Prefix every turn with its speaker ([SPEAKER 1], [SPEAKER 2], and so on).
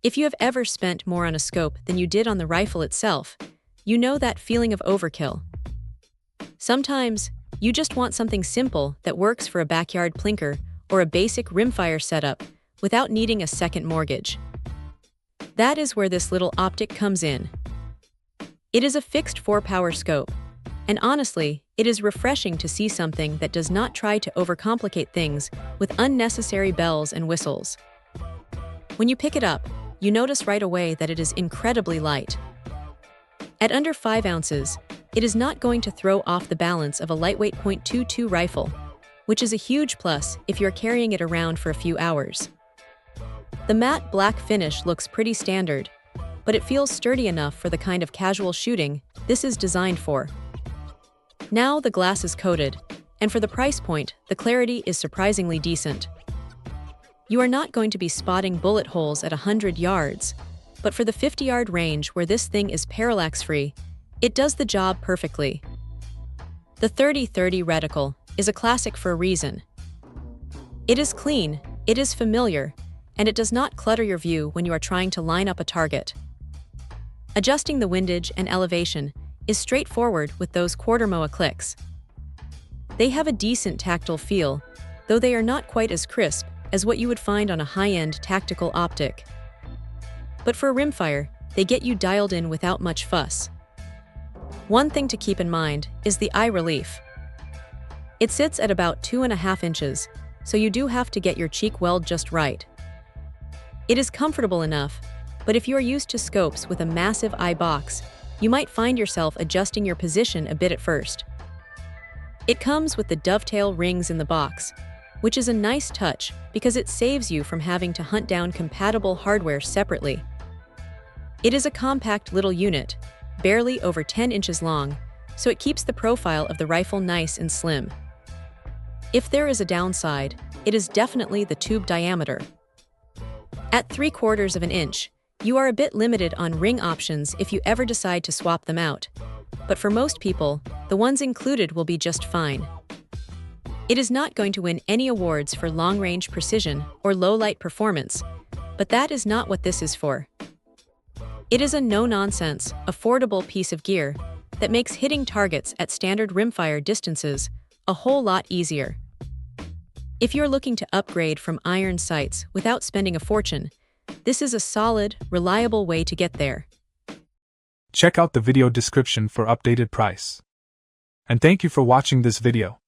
[SPEAKER 1] If you have ever spent more on a scope than you did on the rifle itself, you know that feeling of overkill. Sometimes, you just want something simple that works for a backyard plinker or a basic rimfire setup without needing a second mortgage. That is where this little optic comes in. It is a fixed 4-power scope, and honestly, it is refreshing to see something that does not try to overcomplicate things with unnecessary bells and whistles. When you pick it up, you notice right away that it is incredibly light. At under 5 ounces, it is not going to throw off the balance of a lightweight .22 rifle, which is a huge plus if you're carrying it around for a few hours. The matte black finish looks pretty standard, but it feels sturdy enough for the kind of casual shooting this is designed for. Now the glass is coated, and for the price point, the clarity is surprisingly decent. You are not going to be spotting bullet holes at 100 yards, but for the 50-yard range where this thing is parallax-free, it does the job perfectly. The 30-30 reticle is a classic for a reason. It is clean, it is familiar, and it does not clutter your view when you are trying to line up a target. Adjusting the windage and elevation is straightforward with those quarter MOA clicks. They have a decent tactile feel, though they are not quite as crisp as what you would find on a high-end tactical optic. But for a rimfire, they get you dialed in without much fuss. One thing to keep in mind is the eye relief. It sits at about 2.5 inches, so you do have to get your cheek weld just right. It is comfortable enough, but if you are used to scopes with a massive eye box, you might find yourself adjusting your position a bit at first. It comes with the dovetail rings in the box, which is a nice touch because it saves you from having to hunt down compatible hardware separately. It is a compact little unit, barely over 10 inches long, so it keeps the profile of the rifle nice and slim. If there is a downside, it is definitely the tube diameter. At 3/4 of an inch, you are a bit limited on ring options if you ever decide to swap them out, but for most people, the ones included will be just fine. It is not going to win any awards for long-range precision or low-light performance, but that is not what this is for. It is a no-nonsense, affordable piece of gear that makes hitting targets at standard rimfire distances a whole lot easier. If you're looking to upgrade from iron sights without spending a fortune, this is a solid, reliable way to get there.
[SPEAKER 2] Check out the video description for updated price. And thank you for watching this video.